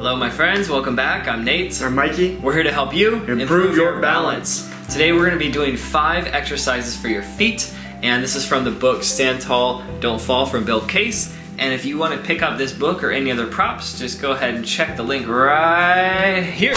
Hello my friends, welcome back. I'm Nate. I'm Mikey. We're here to help you improve your balance. Today we're going to be doing 5 exercises for your feet, and this is from the book Stand Tall, Don't Fall from Bill Case. And if you want to pick up this book or any other props, just go ahead and check the link right here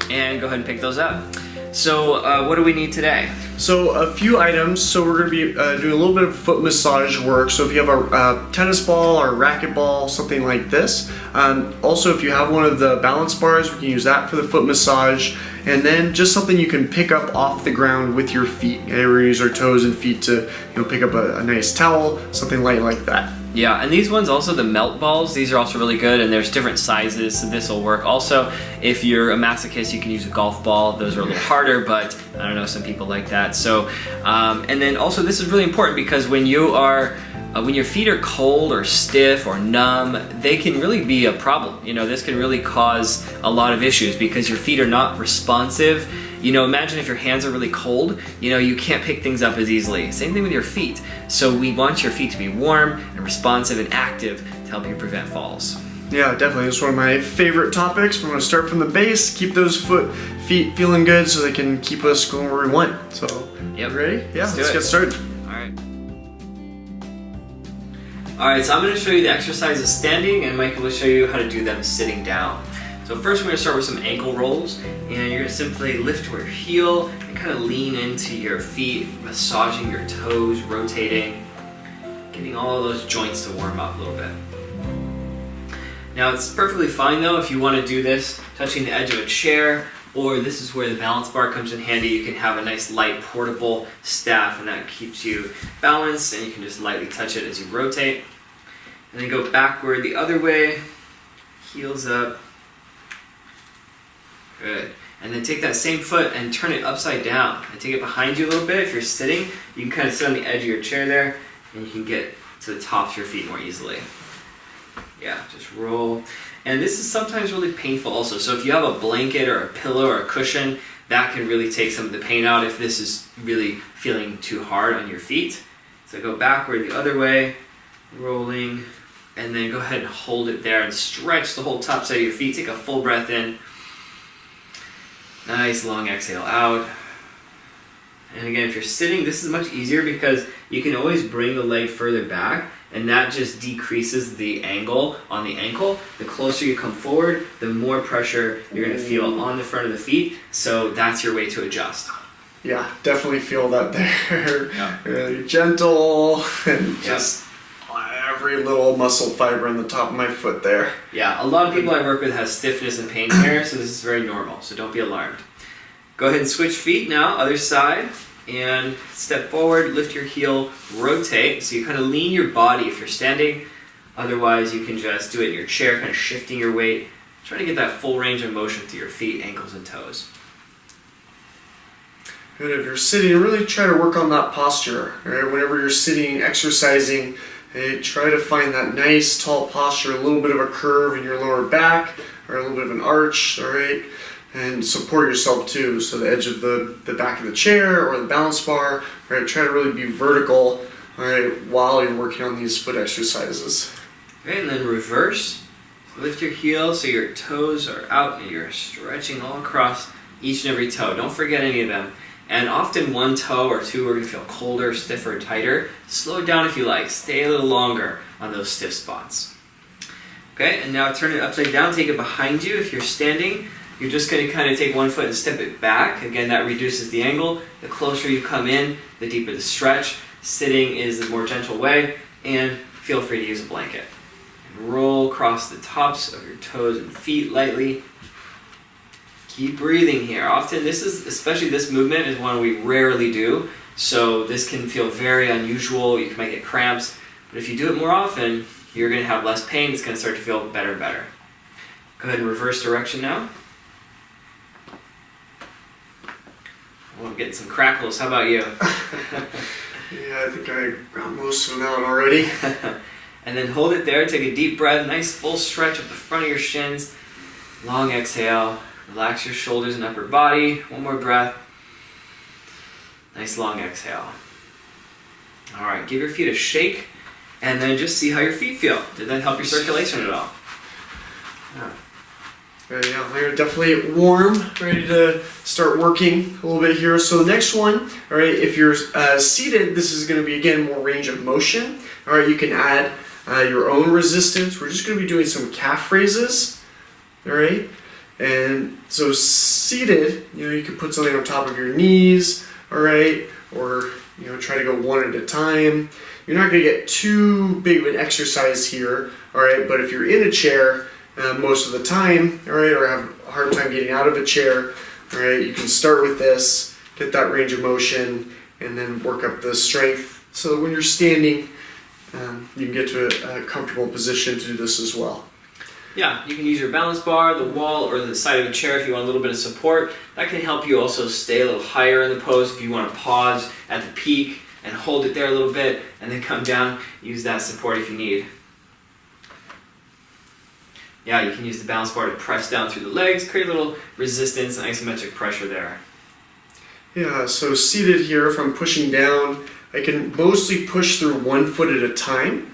and go ahead and pick those up. So what do we need today? So a few items. So we're going to be doing a little bit of foot massage work. So if you have a tennis ball or a racket ball, something like this. Also, if you have one of the balance bars, we can use that for the foot massage. And then just something you can pick up off the ground with your feet. And we're going to use our toes and feet to pick up a nice towel, something light like that. Yeah, and these ones also, the melt balls, these are also really good, and there's different sizes, so this will work. Also, if you're a masochist, you can use a golf ball. Those are a little harder, but I don't know, some people like that. So, and then also this is really important because when your feet are cold or stiff or numb, they can really be a problem. This can really cause a lot of issues because your feet are not responsive. Imagine if your hands are really cold, you can't pick things up as easily. Same thing with your feet. So we want your feet to be warm and responsive and active to help you prevent falls. Yeah, definitely. It's one of my favorite topics. We're going to start from the base, keep those feet feeling good so they can keep us going where we want. So, yep. Ready? Yeah, let's get started. Alright, so I'm going to show you the exercises standing, and Michael will show you how to do them sitting down. So first we're going to start with some ankle rolls, and you're going to simply lift your heel and kind of lean into your feet, massaging your toes, rotating, getting all those joints to warm up a little bit. Now it's perfectly fine though if you want to do this touching the edge of a chair, or this is where the balance bar comes in handy. You can have a nice light portable staff, and that keeps you balanced, and you can just lightly touch it as you rotate. And then go backward the other way, heels up. Good. And then take that same foot and turn it upside down and take it behind you a little bit. If you're sitting, you can kind of sit on the edge of your chair there, and you can get to the tops of your feet more easily. Yeah, just roll. And this is sometimes really painful also. So if you have a blanket or a pillow or a cushion, that can really take some of the pain out if this is really feeling too hard on your feet. So go backward the other way, rolling, and then go ahead and hold it there and stretch the whole top side of your feet. Take a full breath in. Nice long exhale out. And again, if you're sitting, this is much easier because you can always bring the leg further back, and that just decreases the angle on the ankle. The closer you come forward, the more pressure you're going to feel on the front of the feet, so that's your way to adjust. Yeah, definitely feel that there. Yeah. Really gentle and just every little muscle fiber on the top of my foot there. Yeah, a lot of people I work with have stiffness and pain here, so this is very normal, so don't be alarmed. Go ahead and switch feet now, other side, and step forward, lift your heel, rotate, so you kind of lean your body if you're standing. Otherwise, you can just do it in your chair, kind of shifting your weight. Try to get that full range of motion through your feet, ankles, and toes. Good. If you're sitting, really try to work on that posture. Right? Whenever you're sitting, exercising, try to find that nice tall posture, a little bit of a curve in your lower back, or a little bit of an arch, all right? And support yourself too, so the edge of the back of the chair or the balance bar, right? Try to really be vertical, all right, while you're working on these foot exercises. Okay, and then reverse. Lift your heel so your toes are out and you're stretching all across each and every toe. Don't forget any of them. And often one toe or two are going to feel colder, stiffer, tighter. Slow it down if you like. Stay a little longer on those stiff spots. Okay, and now turn it upside down. Take it behind you. If you're standing, you're just going to kind of take one foot and step it back. Again, that reduces the angle. The closer you come in, the deeper the stretch. Sitting is the more gentle way, and feel free to use a blanket. And roll across the tops of your toes and feet lightly. Keep breathing here. Often especially this movement is one we rarely do, so this can feel very unusual. You might get cramps, but if you do it more often, you're going to have less pain. It's going to start to feel better and better. Go ahead and reverse direction now. Oh, I'm getting some crackles. How about you? Yeah, I think I got most of them out already. And then hold it there. Take a deep breath. Nice full stretch up the front of your shins. Long exhale. Relax your shoulders and upper body. One more breath. Nice long exhale. All right, give your feet a shake, and then just see how your feet feel. Did that help your circulation at all? Yeah. Yeah, you're definitely warm, ready to start working a little bit here. So the next one, all right, if you're seated, this is going to be, again, more range of motion. All right, you can add your own resistance. We're just going to be doing some calf raises, all right? And so seated, you can put something on top of your knees, all right? Or, try to go one at a time. You're not going to get too big of an exercise here, all right? But if you're in a chair most of the time, all right, or have a hard time getting out of a chair, all right, you can start with this, get that range of motion, and then work up the strength so that when you're standing, you can get to a comfortable position to do this as well. Yeah, you can use your balance bar, the wall, or the side of a chair if you want a little bit of support. That can help you also stay a little higher in the pose if you want to pause at the peak and hold it there a little bit and then come down. Use that support if you need. Yeah, you can use the balance bar to press down through the legs, create a little resistance and isometric pressure there. Yeah, so seated here, if I'm pushing down, I can mostly push through 1 foot at a time,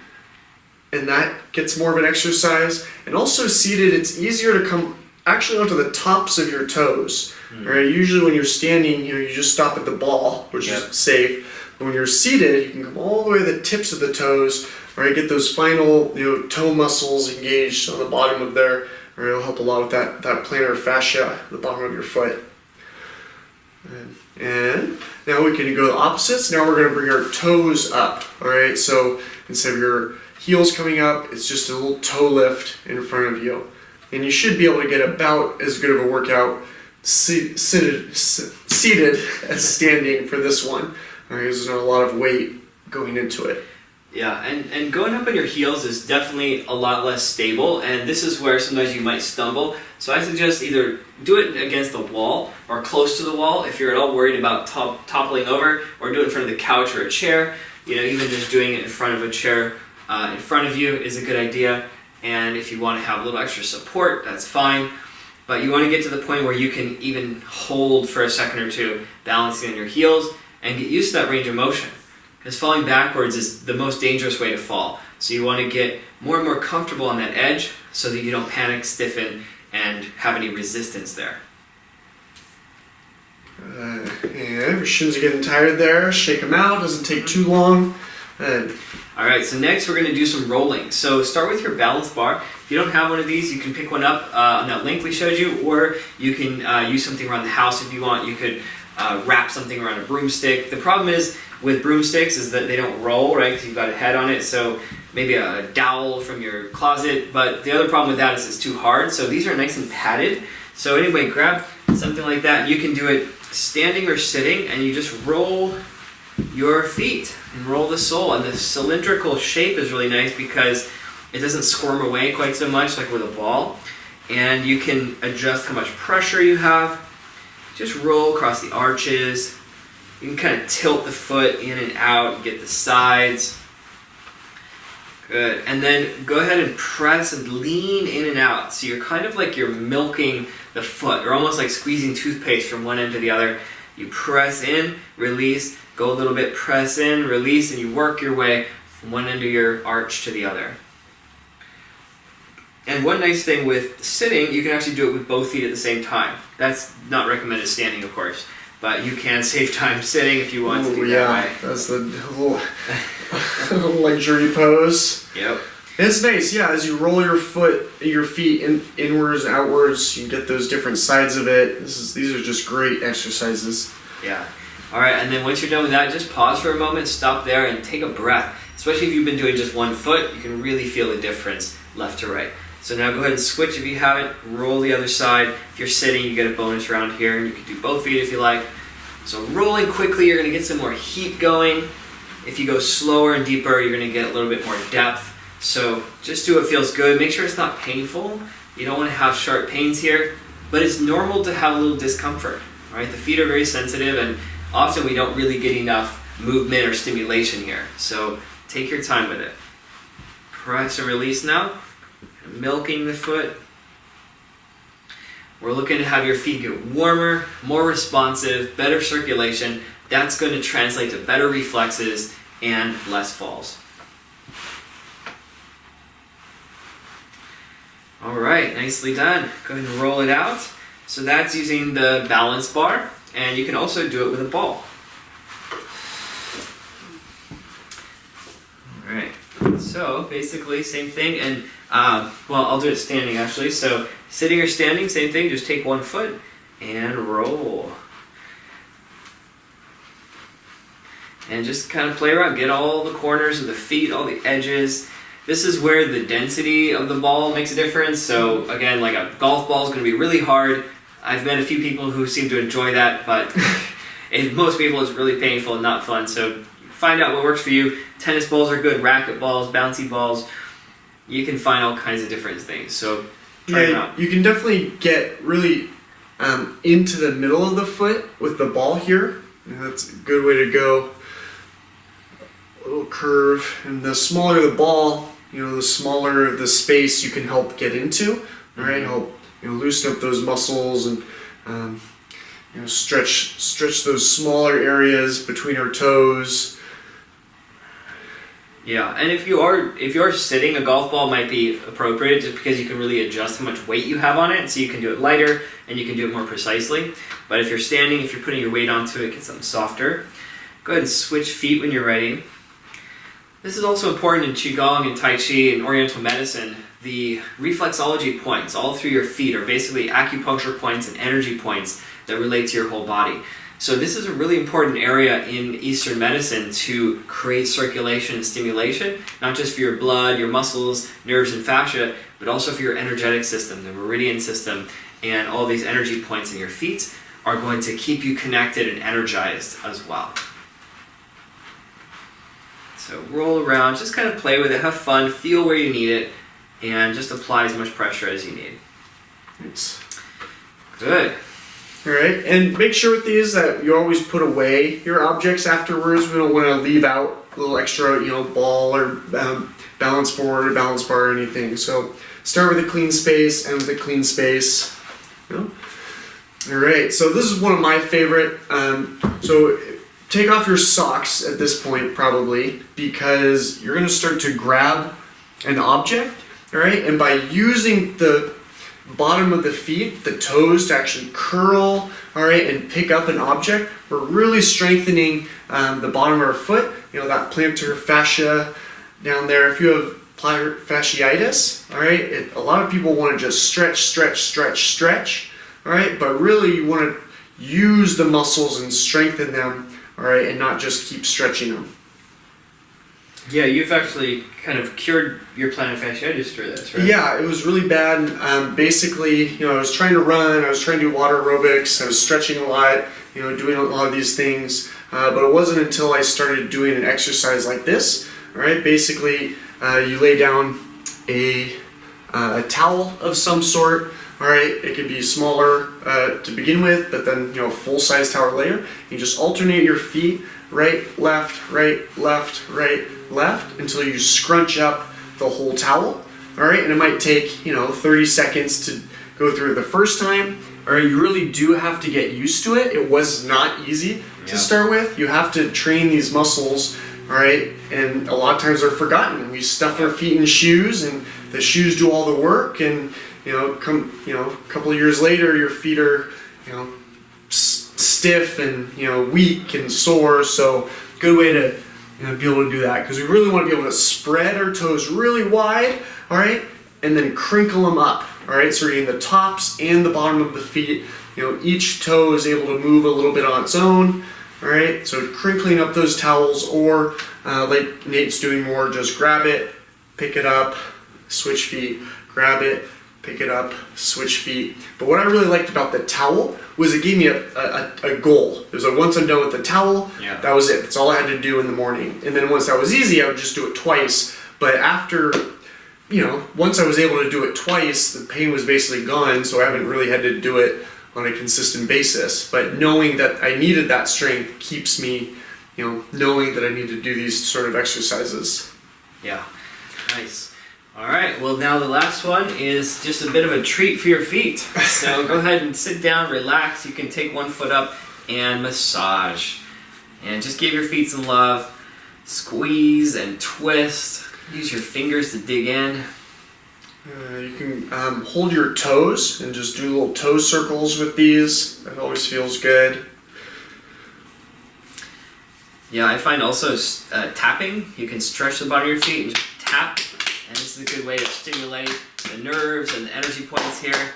and that gets more of an exercise. And also seated, it's easier to come actually onto the tops of your toes. Right? Usually when you're standing, you just stop at the ball, which is safe. But when you're seated, you can come all the way to the tips of the toes, right? Get those final toe muscles engaged on the bottom of there. Right? It'll help a lot with that plantar fascia at the bottom of your foot. And now we can go the opposites. Now we're going to bring our toes up. All right, so instead of your heels coming up, it's just a little toe lift in front of you. And you should be able to get about as good of a workout seated as standing for this one. All right, there's not a lot of weight going into it. Yeah, and going up on your heels is definitely a lot less stable, and this is where sometimes you might stumble. So I suggest either do it against the wall or close to the wall if you're at all worried about toppling over, or do it in front of the couch or a chair. Even just doing it in front of a chair in front of you is a good idea. And if you want to have a little extra support, that's fine. But you want to get to the point where you can even hold for a second or two, balancing on your heels, and get used to that range of motion. Because falling backwards is the most dangerous way to fall. So you want to get more and more comfortable on that edge so that you don't panic, stiffen, and have any resistance there. And your shins are getting tired there. Shake them out. Doesn't take too long. All right, so next we're going to do some rolling. So start with your balance bar. If you don't have one of these, you can pick one up on that link we showed you, or you can use something around the house if you want. You could wrap something around a broomstick. The problem is with broomsticks is that they don't roll, right? Because you've got a head on it. So maybe a dowel from your closet. But the other problem with that is it's too hard. So these are nice and padded. So anyway, grab something like that. You can do it standing or sitting, and you just roll your feet and roll the sole. And the cylindrical shape is really nice because it doesn't squirm away quite so much like with a ball. And you can adjust how much pressure you have. Just roll across the arches. You can kind of tilt the foot in and out and get the sides. Good. And then go ahead and press and lean in and out. So you're kind of like you're milking the foot, or almost like squeezing toothpaste from one end to the other. You press in, release, go a little bit, press in, release, and you work your way from one end of your arch to the other. And one nice thing with sitting, you can actually do it with both feet at the same time. That's not recommended standing, of course, but you can save time sitting if you want to do that way. That's the little luxury pose. Yep. And it's nice, yeah, as you roll your feet inwards, outwards, you get those different sides of it. These are just great exercises. Yeah. All right, and then once you're done with that, just pause for a moment, stop there, and take a breath. Especially if you've been doing just one foot, you can really feel the difference left to right. So now go ahead and switch if you haven't. Roll the other side. If you're sitting, you get a bonus round here, and you can do both feet if you like. So rolling quickly, you're going to get some more heat going. If you go slower and deeper, you're going to get a little bit more depth. So just do what feels good. Make sure it's not painful. You don't want to have sharp pains here, but it's normal to have a little discomfort. Right? The feet are very sensitive, and often we don't really get enough movement or stimulation here. So take your time with it. Press and release now. Milking the foot. We're looking to have your feet get warmer, more responsive, better circulation. That's going to translate to better reflexes and less falls. All right, nicely done. Go ahead and roll it out. So that's using the balance bar, and you can also do it with a ball. All right, so basically same thing, and well, I'll do it standing actually. So sitting or standing, same thing, just take one foot and roll. And just kind of play around, get all the corners of the feet, all the edges. This is where the density of the ball makes a difference. So again, like a golf ball is going to be really hard. I've met a few people who seem to enjoy that, but most people it's really painful and not fun. So find out what works for you. Tennis balls are good, racket balls, bouncy balls. You can find all kinds of different things. So try them out. You can definitely get really into the middle of the foot with the ball here. That's a good way to go. A little curve, and the smaller the ball, the smaller the space you can help get into. All right, help loosen up those muscles and stretch those smaller areas between our toes. Yeah, and if you're sitting, a golf ball might be appropriate just because you can really adjust how much weight you have on it, so you can do it lighter and you can do it more precisely. But if you're standing, if you're putting your weight onto it, get something softer. Go ahead and switch feet when you're ready. This is also important in Qigong and Tai Chi and Oriental medicine. The reflexology points all through your feet are basically acupuncture points and energy points that relate to your whole body. So this is a really important area in Eastern medicine to create circulation and stimulation, not just for your blood, your muscles, nerves, and fascia, but also for your energetic system, the meridian system, and all these energy points in your feet are going to keep you connected and energized as well. So roll around, just kind of play with it, have fun, feel where you need it, and just apply as much pressure as you need. Thanks. Good. All right, and make sure with these that you always put away your objects afterwards. We don't want to leave out a little extra, ball or balance board or balance bar or anything. So start with a clean space, end with a clean space. All right, so this is one of my favorite. So take off your socks at this point probably, because you're going to start to grab an object, all right? And by using the bottom of the feet, the toes to actually curl, all right, and pick up an object, we're really strengthening the bottom of our foot, that plantar fascia down there. If you have plantar fasciitis, all right, a lot of people want to just stretch, all right, but really you want to use the muscles and strengthen them, all right, and not just keep stretching them. Yeah, you've actually kind of cured your plantar fasciitis through this, right? Yeah, it was really bad. Basically, I was trying to run, I was trying to do water aerobics, I was stretching a lot, doing a lot of these things, but it wasn't until I started doing an exercise like this, all right? Basically, you lay down a towel of some sort, all right? It could be smaller to begin with, but then, full-size towel later. You just alternate your feet, right, left, left, until you scrunch up the whole towel, all right? And it might take, 30 seconds to go through it the first time, all right? You really do have to get used to it. It was not easy to start with. You have to train these muscles, all right? And a lot of times they're forgotten. We stuff our feet in shoes, and the shoes do all the work, and, a couple of years later, your feet are, stiff and, weak and sore. So good way to be able to do that, because we really want to be able to spread our toes really wide, all right, and then crinkle them up, all right, so we're getting the tops and the bottom of the feet. Each toe is able to move a little bit on its own, all right, so crinkling up those towels, or like Nate's doing more, just grab it, pick it up, switch feet, grab it, pick it up, switch feet. But what I really liked about the towel was it gave me a goal. It was like, once I'm done with the towel, that was it. That's all I had to do in the morning. And then once that was easy, I would just do it twice. But after, once I was able to do it twice, the pain was basically gone, so I haven't really had to do it on a consistent basis. But knowing that I needed that strength keeps me, knowing that I need to do these sort of exercises. Yeah, nice. All right, well now the last one is just a bit of a treat for your feet. So go ahead and sit down, relax. You can take one foot up and massage. And just give your feet some love. Squeeze and twist. Use your fingers to dig in. You can hold your toes and just do little toe circles with these. That always feels good. Yeah, I find also tapping. You can stretch the bottom of your feet and just tap, and this is a good way to stimulate the nerves and the energy points here,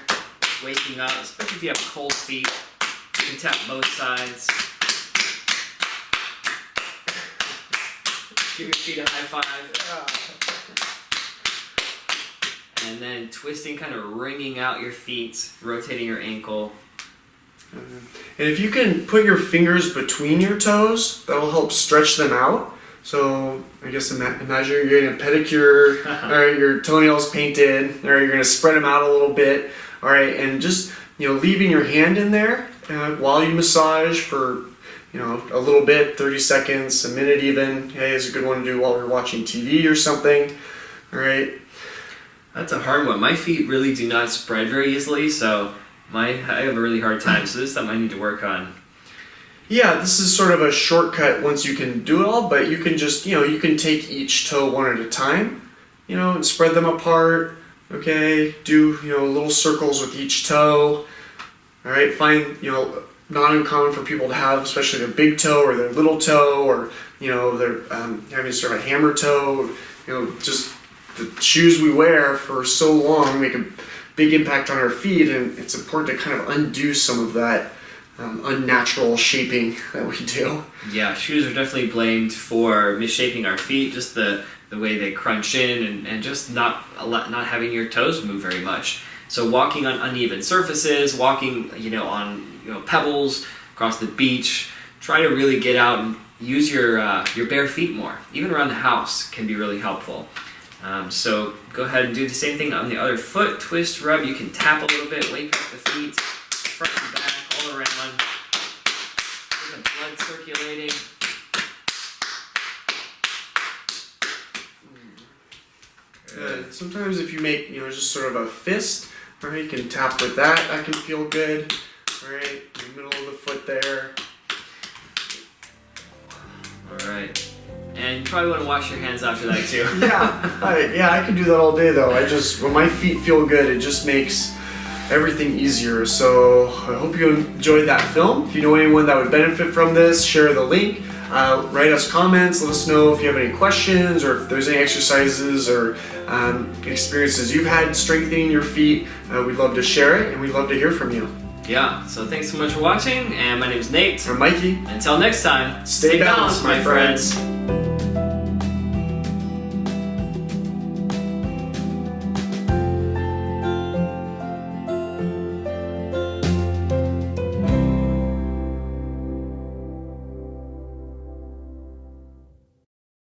waking up, especially if you have cold feet. You can tap both sides. Give your feet a high five. And then twisting, kind of wringing out your feet, rotating your ankle. And if you can put your fingers between your toes, that'll help stretch them out. So I guess imagine you're getting a pedicure, all right, your toenails painted, all right, you're going to spread them out a little bit, all right, and just leaving your hand in there while you massage for a little bit, 30 seconds, a minute even. Hey, is a good one to do while we're watching TV or something, all right. That's a hard one. My feet really do not spread very easily, so I have a really hard time. So this is something I need to work on. Yeah, this is sort of a shortcut once you can do it all, but you can just, you can take each toe one at a time, and spread them apart, okay? Do, little circles with each toe, all right? Find, not uncommon for people to have, especially their big toe or their little toe, or, they're having sort of a hammer toe, just the shoes we wear for so long make a big impact on our feet, and it's important to kind of undo some of that unnatural shaping that we do. Yeah, shoes are definitely blamed for misshaping our feet, just the way they crunch in and just not having your toes move very much. So walking on uneven surfaces, walking on pebbles across the beach, try to really get out and use your bare feet more. Even around the house can be really helpful. So go ahead and do the same thing on the other foot. Twist, rub. You can tap a little bit, wake up the feet, front and back, all around. Get the blood circulating. Sometimes if you make just sort of a fist, all right, you can tap with that. That can feel good. All right, in the middle of the foot there. All right. And you probably want to wash your hands after that too. I can do that all day though. When my feet feel good, it just makes everything easier. So I hope you enjoyed that film. If you know anyone that would benefit from this, share the link. Write us comments. Let us know if you have any questions or if there's any exercises or experiences you've had strengthening your feet. We'd love to share it, and we'd love to hear from you. Yeah, so thanks so much for watching, and my name is Nate. I'm Mikey. Until next time, stay balanced, my friends.